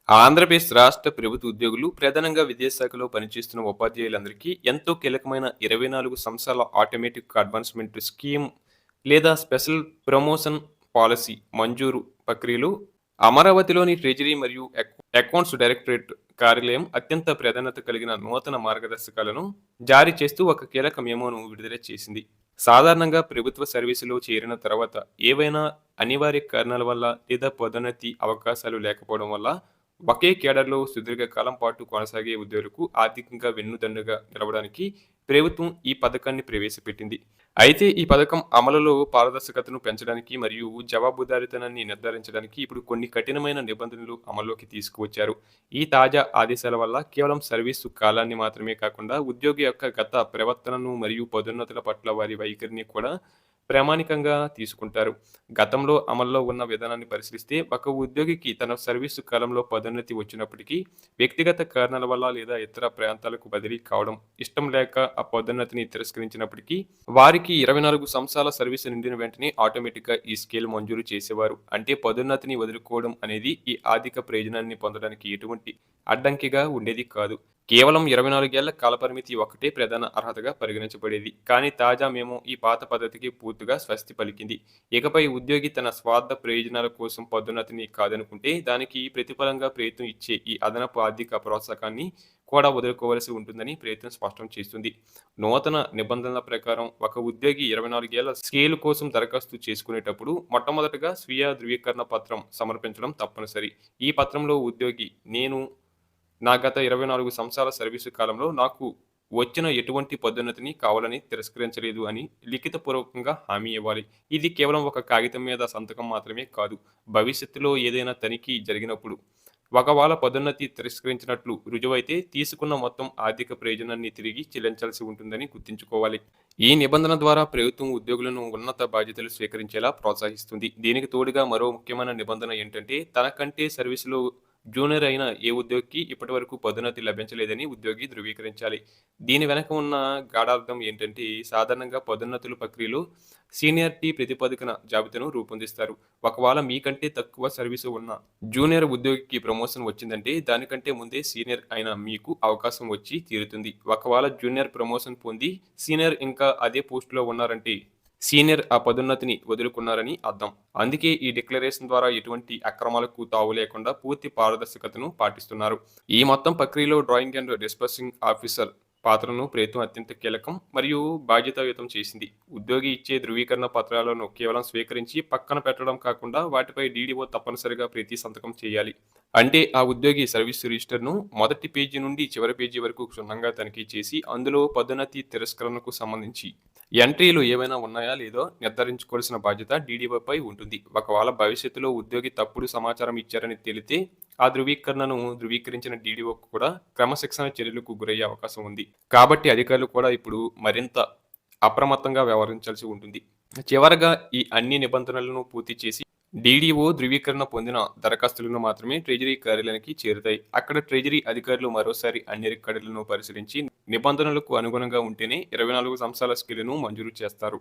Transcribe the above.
ఆంధ్రప్రదేశ్ రాష్ట్ర ప్రభుత్వ ఉద్యోగులు, ప్రధానంగా విద్యాశాఖలో పనిచేస్తున్న ఉపాధ్యాయులందరికీ ఎంతో కీలకమైన 24 సంవత్సరాల ఆటోమేటిక్ అడ్వాన్స్‌మెంట్ స్కీమ్ లేదా స్పెషల్ ప్రమోషన్ పాలసీ మంజూరు ప్రక్రియలో అమరావతిలోని ట్రెజరీ మరియు అకౌంట్స్ డైరెక్టరేట్ కార్యాలయం అత్యంత ప్రాధాన్యత కలిగిన నూతన మార్గదర్శకాలను జారీ చేస్తూ ఒక కీలక మెమోను విడుదల చేసింది. సాధారణంగా ప్రభుత్వ సర్వీసులో చేరిన తర్వాత ఏవైనా అనివార్య కారణాల వల్ల లేదా పదోన్నతి అవకాశాలు లేకపోవడం వల్ల ఒకే కేడర్‌లో సుదీర్ఘకాలం పాటు కొనసాగే ఉద్యోగులకు ఆర్థికంగా వెన్నుదన్నుగా నిలవడానికి ప్రభుత్వం ఈ పథకాన్ని ప్రవేశపెట్టింది. అయితే ఈ పథకం అమలులో పారదర్శకతను పెంచడానికి మరియు జవాబుదారీతనాన్ని నిర్ధారించడానికి ఇప్పుడు కొన్ని కఠినమైన నిబంధనలు అమల్లోకి తీసుకువచ్చారు. ఈ తాజా ఆదేశాల వల్ల కేవలం సర్వీసు కాలాన్ని మాత్రమే కాకుండా ఉద్యోగి యొక్క గత ప్రవర్తనను మరియు పదోన్నతుల పట్ల వారి వైఖరిని కూడా ప్రామాణికంగా తీసుకుంటారు. గతంలో అమల్లో ఉన్న విధానాన్ని పరిశీలిస్తే ఒక ఉద్యోగికి తన సర్వీసు కాలంలో పదోన్నతి వచ్చినప్పటికీ వ్యక్తిగత కారణాల వల్ల లేదా ఇతర ప్రాంతాలకు బదిలీ కావడం ఇష్టం లేక ఆ పదోన్నతిని తిరస్కరించినప్పటికీ వారికి 24 సంవత్సరాల సర్వీసు నిండిన వెంటనే ఆటోమేటిక్గా ఈ స్కేల్ మంజూరు చేసేవారు. అంటే పదోన్నతిని వదులుకోవడం అనేది ఈ ఆర్థిక ప్రయోజనాన్ని పొందడానికి ఎటువంటి అడ్డంకిగా ఉండేది కాదు. కేవలం 24 ఏళ్ల కాలపరిమితి ఒక్కటే ప్రధాన అర్హతగా పరిగణించబడేది. కానీ తాజా మేము ఈ పాత పద్ధతికి పూర్తిగా స్వస్తి పలికింది. ఇకపై ఉద్యోగి తన స్వార్థ ప్రయోజనాల కోసం పదోన్నతిని కాదనుకుంటే దానికి ప్రతిఫలంగా ప్రభుత్వం ఇచ్చే ఈ అదనపు ఆర్థిక ప్రోత్సాహకాన్ని కూడా వదులుకోవలసి ఉంటుందని ప్రభుత్వం స్పష్టం చేస్తుంది. నూతన నిబంధనల ప్రకారం ఒక ఉద్యోగి 24 ఏళ్ల స్కేల్ కోసం దరఖాస్తు చేసుకునేటప్పుడు మొట్టమొదటగా స్వీయ ధృవీకరణ పత్రం సమర్పించడం తప్పనిసరి. ఈ పత్రంలో ఉద్యోగి నా గత 24 సంవత్సరాల సర్వీసు కాలంలో నాకు వచ్చిన ఎటువంటి పదోన్నతిని కావాలని తిరస్కరించలేదు అని లిఖితపూర్వకంగా హామీ ఇవ్వాలి. ఇది కేవలం ఒక కాగితం మీద సంతకం మాత్రమే కాదు. భవిష్యత్తులో ఏదైనా తనిఖీ జరిగినప్పుడు ఒకవేళ పదోన్నతి తిరస్కరించినట్లు రుజువైతే తీసుకున్న మొత్తం ఆర్థిక ప్రయోజనాన్ని తిరిగి చెల్లించాల్సి ఉంటుందని గుర్తుంచుకోవాలి. ఈ నిబంధన ద్వారా ప్రభుత్వం ఉద్యోగులను ఉన్నత బాధ్యతలు స్వీకరించేలా ప్రోత్సహిస్తుంది. దీనికి తోడుగా మరో ముఖ్యమైన నిబంధన ఏంటంటే తనకంటే సర్వీసులో జూనియర్ అయిన ఏ ఉద్యోగికి ఇప్పటివరకు పదోన్నతి లభించలేదని ఉద్యోగి ధృవీకరించాలి. దీని వెనక ఉన్న గాఢార్థం ఏంటంటే సాధారణంగా పదోన్నతుల ప్రక్రియలో సీనియారిటీ ప్రాతిపదికన జాబితాను రూపొందిస్తారు. ఒకవేళ మీకంటే తక్కువ సర్వీసు ఉన్న జూనియర్ ఉద్యోగికి ప్రమోషన్ వచ్చిందంటే దానికంటే ముందే సీనియర్ అయిన మీకు అవకాశం వచ్చి తీరుతుంది. ఒకవేళ జూనియర్ ప్రమోషన్ పొంది సీనియర్ ఇంకా అదే పోస్టులో ఉన్నారంటే సీనియర్ ఆ పదోన్నతిని వదులుకున్నారని అర్థం. అందుకే ఈ డిక్లరేషన్ ద్వారా ఎటువంటి అక్రమాలకు తావు లేకుండా పూర్తి పారదర్శకతను పాటిస్తున్నారు. ఈ మొత్తం ప్రక్రియలో డ్రాయింగ్ అండ్ డిస్బర్సింగ్ ఆఫీసర్ పాత్రను ప్రభుత్వం అత్యంత కీలకం మరియు బాధ్యతాయుతం చేసింది. ఉద్యోగి ఇచ్చే ధృవీకరణ పత్రాలను కేవలం స్వీకరించి పక్కన పెట్టడం కాకుండా వాటిపై డీడీఓ తప్పనిసరిగా ప్రతి సంతకం చేయాలి. అంటే ఆ ఉద్యోగి సర్వీస్ రిజిస్టర్ను మొదటి పేజీ నుండి చివరి పేజీ వరకు క్షుణ్ణంగా తనిఖీ చేసి అందులో పదోన్నతి తిరస్కరణకు సంబంధించి ఎంట్రీలు ఏవైనా ఉన్నాయా లేదో నిర్ధారించుకోవాల్సిన బాధ్యత డీడీఓపై ఉంటుంది. ఒకవేళ భవిష్యత్తులో ఉద్యోగి తప్పుడు సమాచారం ఇచ్చారని తేలితే ఆ ధృవీకరణను ధృవీకరించిన డీడీఓకు కూడా క్రమశిక్షణ చర్యలకు గురయ్యే అవకాశం ఉంది. కాబట్టి అధికారులు కూడా ఇప్పుడు మరింత అప్రమత్తంగా వ్యవహరించాల్సి ఉంటుంది. చివరగా ఈ అన్ని నిబంధనలను పూర్తి చేసి డీడీఓ ధృవీకరణ పొందిన దరఖాస్తులను మాత్రమే ట్రెజరీ కార్యాలయానికి చేరుతాయి. అక్కడ ట్రెజరీ అధికారులు మరోసారి అన్ని రికార్డులను పరిశీలించి నిబంధనలకు అనుగుణంగా ఉంటేనే 24 సంవత్సరాల స్కేలును మంజూరు చేస్తారు.